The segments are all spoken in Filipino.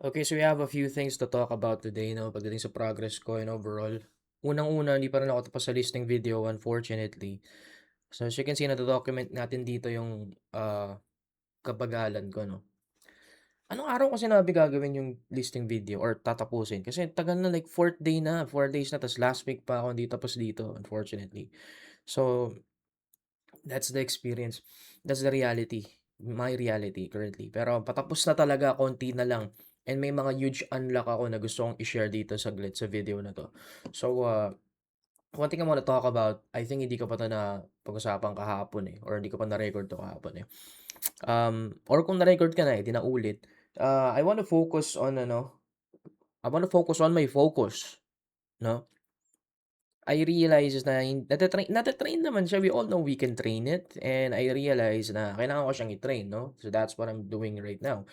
Okay, so we have a few things to talk about today, no, pagdating sa progress ko and overall. Unang-una, hindi pa rin ako tapos sa listing video, unfortunately. So, as you can see, nado-document natin dito yung kabagalan ko, no. Anong araw ko sinabi gagawin yung listing video or tatapusin? Kasi tagal na, like, 4 days na, tas last week pa ako hindi tapos dito, unfortunately. So, that's the experience. That's the reality. My reality currently. Pero patapos na talaga, konti na lang. And may mga huge unlock ako na gusto kong i-share dito saglit sa video na to. So, one thing I wanna talk about, I think hindi ko pa 'to na pag-usapan kahapon, eh, or hindi ko pa na-record 'to kahapon, eh. Or kung na-record ka na, eh, 'di naulit. I wanna focus on ano, I wanna focus on my focus, 'no? I realize na nata-train naman siya, we all know we can train it, and I realize na kailangan ko siyang i-train, 'no? So, that's what I'm doing right now.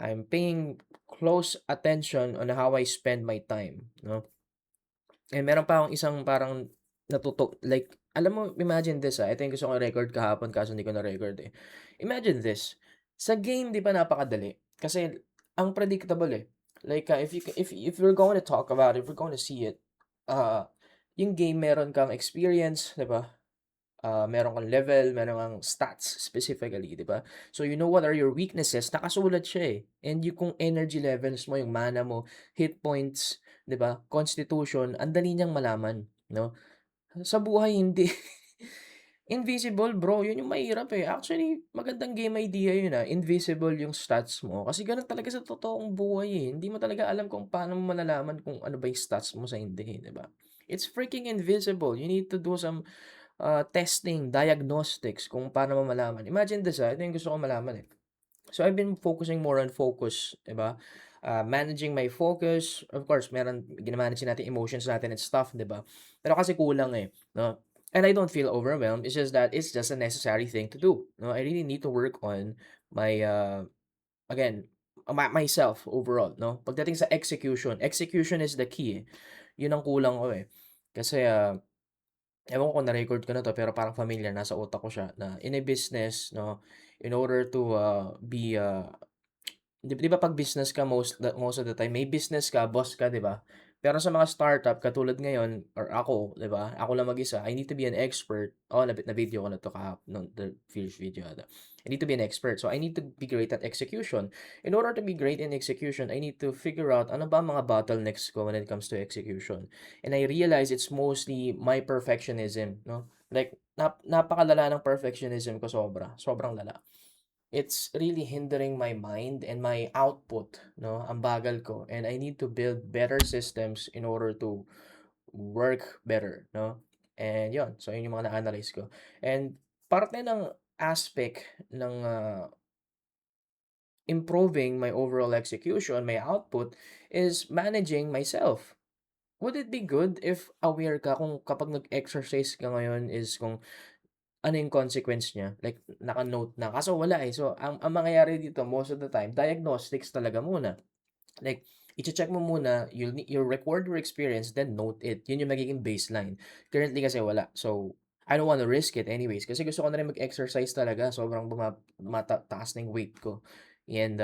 I'm paying close attention on how I spend my time, 'no? And meron pa akong isang parang like, alam mo, imagine this, ito yung gusto kong i-record kahapon kaso hindi ko na-record, eh. Imagine this, sa game 'di ba napakadali, kasi ang predictable, eh. Like, if we're going to talk about it, if we're going to see it, ah, yung game meron kang experience, 'di ba? Meron kang level, meron kang stats specifically, 'di ba? So, you know what are your weaknesses, nakasulat siya, eh. And yung kung energy levels mo, yung mana mo, hit points, 'di ba, constitution, ang dali niyang malaman, 'no? Sa buhay hindi. Invisible bro, yun yung mahirap, eh. Actually, magandang game idea yun, invisible yung stats mo kasi gano'n talaga sa totoong buhay, eh. Hindi mo talaga alam kung paano mo malalaman kung ano ba yung stats mo sa hindi, 'di ba? It's freaking invisible. You need to do some testing, diagnostics kung paano mo malaman. Imagine this, ito yung gusto kong malaman, eh. So, I've been focusing more on focus, 'di ba? Managing my focus, of course meron mina-manage natin emotions natin and stuff, 'di ba? Pero kasi kulang, eh, 'no? And I don't feel overwhelmed, it's just that it's just a necessary thing to do, no? I really need to work on my, again, myself overall, no? Pagdating sa execution, execution is the key, eh. Yun ang kulang ko, eh. Kasi, ewan ko kung na-record ko na 'to pero parang familiar, nasa utak ko siya na in a business, 'no, in order to, be, 'di ba 'pag business ka most of the time may business ka, boss ka, 'di ba? Pero sa mga startup katulad ngayon or ako, 'di ba, ako lang mag-isa, I need to be an expert. Oo, na-video ko na 'to nung the first video ata. I need to be an expert. So, I need to be great at execution. In order to be great in execution, I need to figure out ano ba ang mga bottlenecks ko when it comes to execution. And I realize it's mostly my perfectionism, 'no? Like, napakalala ng perfectionism ko sobra, sobrang lala. It's really hindering my mind and my output, 'no, ang bagal ko, and I need to build better systems in order to work better, 'no? And 'yun, so 'yun yung mga na-analyze ko. And parte ng aspect ng, improving my overall execution, my output, is managing myself. Would it be good if aware ka kung kapag nag-exercise ka ngayon is kung ano yung consequence niya, like naka-note na, kaso wala, eh. So, ang mangyayari dito most of the time diagnostics talaga muna. Like, iche-check mo muna, you'll record your experience then note it. Yun yung magiging baseline. Currently kasi wala. So, I don't wanna risk it anyways kasi gusto ko na rin mag-exercise talaga, sobrang taas na yung weight ko. And,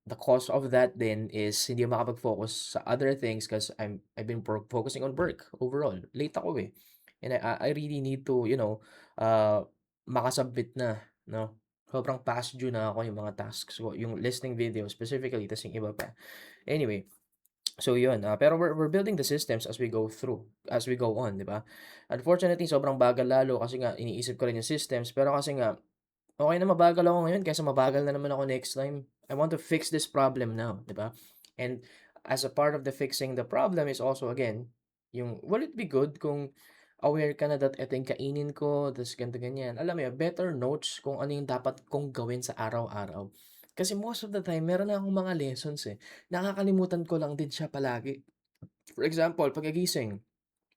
the cause of that then is hindi ako makapag-focus sa other things 'cause I've been focusing on work overall. Late ako, eh. And I really need to, makasubmit na, 'no? Sobrang past due na ako yung mga tasks ko, yung listening video specifically ta's yung iba pa. Anyway, so yun, pero we're building the systems as we go on, 'di ba? Unfortunately, sobrang bagal lalo kasi nga iniisip ko rin yung systems, pero kasi nga, okey na mabagal ako ngayon kaysa mabagal na naman ako next time. I want to fix this problem now, 'di ba? And as a part of the fixing the problem is also again, yung will it be good kung aware ka na that eto yung kainin ko, ta's ganito, ganyan. Alam mo yun, better notes kung ano yung dapat kong gawin sa araw-araw. Kasi most of the time meron na akong mga lessons, eh. Nakakalimutan ko lang din siya palagi. For example, pagkagising,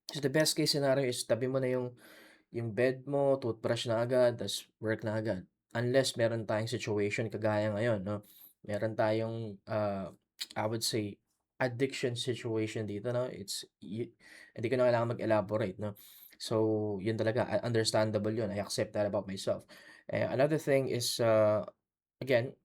so the best case scenario is tabi mo na yung bed mo, toothbrush na agad, ta's work na agad. Unless meron tayong situation kagaya ngayon, 'no, meron tayong, I would say, addiction situation dito, 'no, hindi ko na kailangan mag-elaborate, 'no. So, yun talaga, understandable yun, I accept that about myself. Another thing is, again,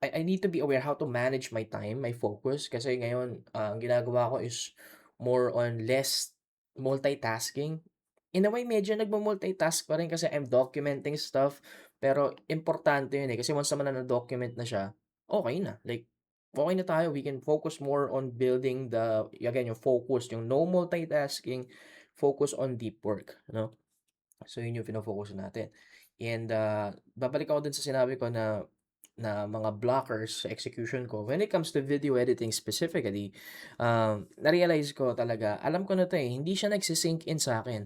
I need to be aware how to manage my time, my focus kasi ngayon, ang ginagawa ko is more on less multitasking. In a way medyo nagmu-multitask pa rin kasi I'm documenting stuff, pero importante yun, eh, kasi once naman na na-document na siya, okey na. Like, okey na tayo, we can focus more on building again, yung focus, yung no multitasking, focus on deep work, 'no? So, yun yung focus natin. And, babalik ako dun sa sinabi ko na na mga blockers sa execution ko. When it comes to video editing specifically, na-realize ko talaga, alam ko na 'to, eh, hindi siya nagsi-sink in sa'kin.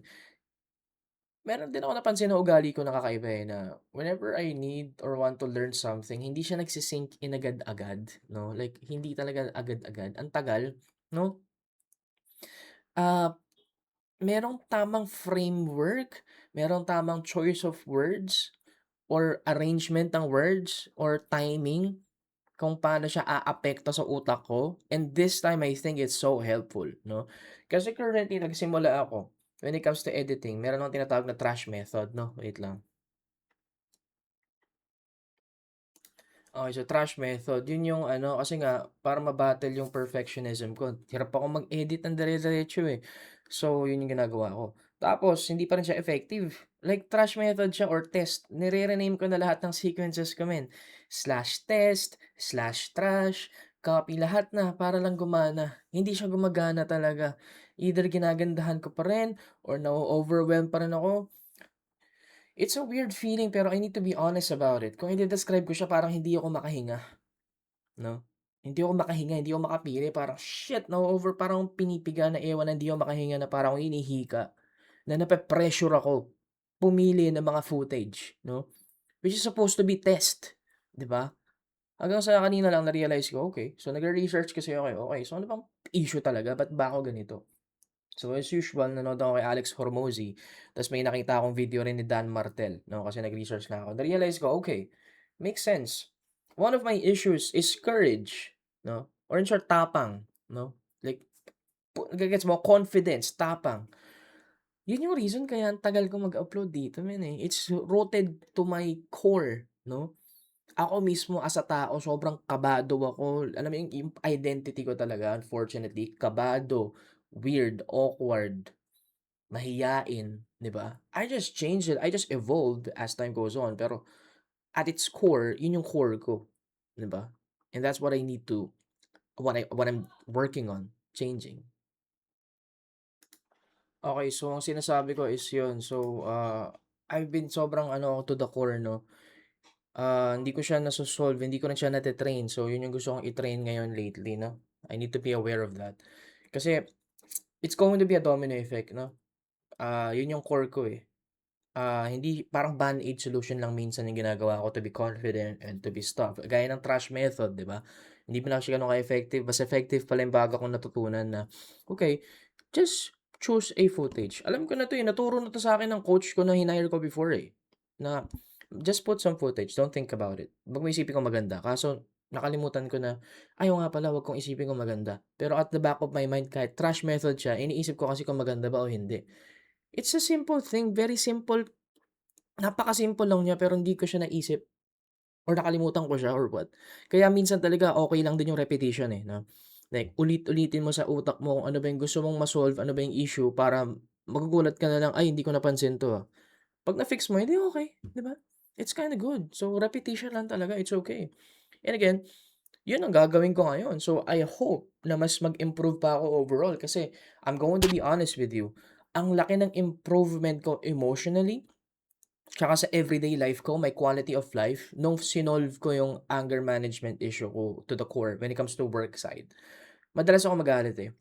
Meron din ako napansin na ugali ko na kakaiba, eh, na whenever I need or want to learn something, hindi siya nagsi-sink in agad-agad, 'no? Like, hindi talaga agad-agad, ang tagal, 'no? Ah, merong tamang framework, merong tamang choice of words or arrangement ng words or timing kung paano siya aapekto sa utak ko, and this time I think it's so helpful, 'no? Kasi currently nagsimula ako, when it comes to editing meron akong tinatawag na trash method, 'no, wait lang. Okey, so trash method, yun yung ano, kasi nga para ma-battle yung perfectionism ko, hirap ako mag-edit ng dire-diretso, eh. So, yun yung ginagawa ko. Tapos hindi pa rin siya effective, like trash method siya or test, nire-rename ko na lahat ng sequences ko men, /test, /trash, copy, lahat na para lang gumana. Hindi siya gumagana talaga. Either ginagandahan ko pa rin or na overwhelm pa rin ako. It's a weird feeling pero I need to be honest about it. Kung ide-describe ko siya parang hindi ako makahinga, 'no? Hindi ako makahinga, hindi ako makapili, parang shit parang pinipiga na ewan na hindi ako makahinga na parang ako hinihika, na nape-pressure ako pumili ng mga footage, 'no? Which is supposed to be test, 'di ba? Hanggang sa kanina lang na-realize ko, okay, so nagre-research kasi ako, eh, okey, so ano bang issue talaga, ba't ba ako ganito? So, as usual nanood ako kay Alex Hormozi, ta's may nakita akong video rin ni Dan Martel 'no, kasi nag-research nga ako. Na-realize ko, okay, makes sense. One of my issues is courage 'no, or in short tapang 'no, like nage-gets mo, confidence, tapang. Yun yung reason kaya ang tagal ko mag-upload dito men, eh. It's rooted to my core 'no. Ako mismo as a tao sobrang kabado ako, alam mo yung identity ko talaga unfortunately kabado, weird, awkward. Mahiyain, 'di ba? I just changed it, I just evolved as time goes on, pero at its core, yun yung core ko, 'di ba? And that's what I need to what I'm working on changing. Okay, so ang sinasabi ko is yun. So, I've been sobrang ano to the core 'no, hindi ko siya naso-solve, hindi ko na siya nate-train. So, yun yung gusto kong i-train ngayon lately 'no. I need to be aware of that. Kasi it's going to be a domino effect 'no. Yun yung core ko, eh. Hindi parang band-aid solution lang minsan yung ginagawa ko to be confident and to be stuff. Gaya ng trash method, 'di ba? Hindi pa lang siya gano'n ka-effective, mas effective pala yung bago kong natutunan na, okay, just choose a footage. Alam ko na 'to, eh, naturo na 'to sa'kin ng coach ko na hinire ko before, eh, na just put some footage, don't think about it. 'Wag mo isipin kung maganda. Kaso nakalimutan ko na, ay oo nga pala 'wag kong isipin kung maganda. Pero at the back of my mind kahit trash method siya, iniisip ko kasi kung maganda ba o hindi. It's a simple thing, very simple. Napaka-simple lang niya pero hindi ko siya naisip or nakalimutan ko siya or what. Kaya minsan talaga okey lang din yung repetition, eh, 'no. Like ulit-ulitin mo sa utak mo kung ano ba yung gusto mong ma-solve, ano ba yung issue para magugulat ka na lang, "Ay hindi ko napansin 'to, ah." 'Pag na-fix mo, eh, di okey, 'di ba? It's kinda good. So repetition lang talaga, it's okay. And again, yun ang gagawin ko ngayon. So I hope na mas mag-improve pa ako overall kasi I'm going to be honest with you, ang laki ng improvement ko emotionally. Tsaka sa everyday life ko, my quality of life, nung sinolve ko yung anger management issue ko to the core when it comes to work side. Madalas ako magalit, eh.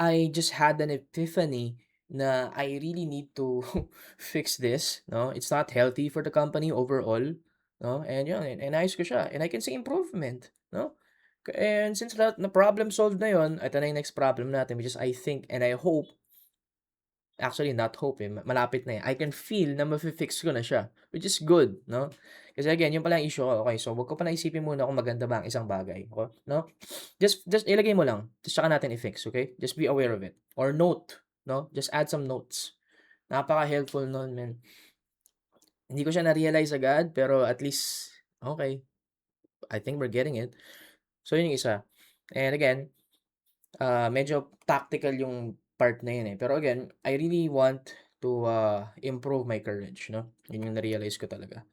I just had an epiphany na I really need to fix this, 'no? It's not healthy for the company overall, 'no? And yun, inayos ko siya and I can see improvement, 'no? And since lahat na problem solved na yun, ito na yung next problem natin which is I think and I hope. Actually, not hope, eh, malapit na, eh. I can feel na mafi-fix ko na siya, which is good, 'no? Kasi again, yun pala ang issue ko, okey, so wag ko pala isipin muna kung maganda ba ang isang bagay, 'no? Just ilagay mo lang, ta's tsaka natin i-fix, okey? Just be aware of it or note, 'no? Just add some notes. Napaka-helpful nun, man. Hindi ko siya na-realize agad, pero at least okey. I think we're getting it. So yun yung isa. And again, medyo tactical yung part na yun, eh. Pero again, I really want to, improve my courage 'no, yun yung na-realize ko talaga.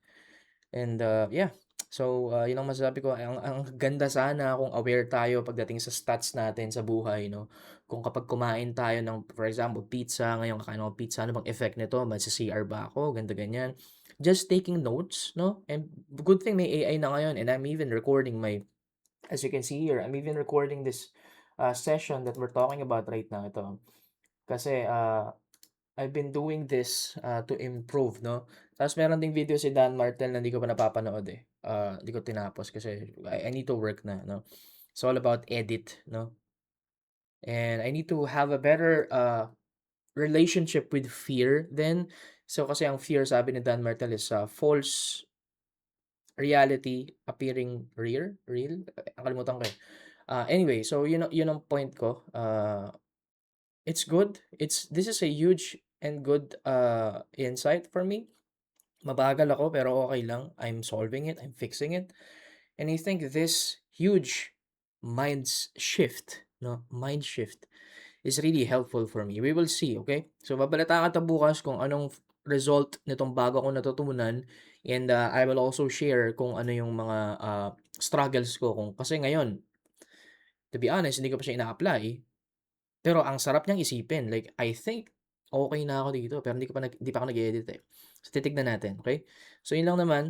And, yeah. So, yun ang masasabi ko, ang ganda sana kung aware tayo pagdating sa stats natin sa buhay 'no. Kung kapag kumain tayo ng for example, pizza, ngayon kakain ako ng pizza, ano bang effect nito, magce-CR ba ako, ganito, ganyan. Just taking notes 'no, and good thing may AI na ngayon and I'm even recording my as you can see here, I'm even recording this, session that we're talking about right now, ito. Kasi, I've been doing this, to improve 'no. Tapos meron ding video si Dan Martel na hindi ko pa napapanood, eh. Hindi ko tinapos kasi I need to work na 'no. It's all about edit 'no, and I need to have a better, relationship with fear then. So, kasi ang fear sabi ni Dan Martel is, false reality appearing real? Nakalimutan ko, eh. Anyway, so yun ang point ko, it's good. This is a huge and good, insight for me. Mabagal ako pero okay lang. I'm solving it, I'm fixing it. And I think this huge shift 'no, mind shift is really helpful for me. We will see, okay? So babalitaan kita bukas kung anong result nitong bago kong natutunan and, I will also share kung ano yung mga, struggles ko kung kasi ngayon, to be honest, hindi ko pa siya ina-apply. Pero ang sarap niyang isipin, like, I think okey na ako dito pero hindi pa ako nag-e-edit, eh. So, titignan natin, okey? So, yun lang naman,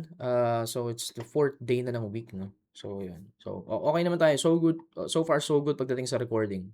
so it's the 4th day na ng week 'no? So, yun. So, okey naman tayo, so good, so far so good pagdating sa recording.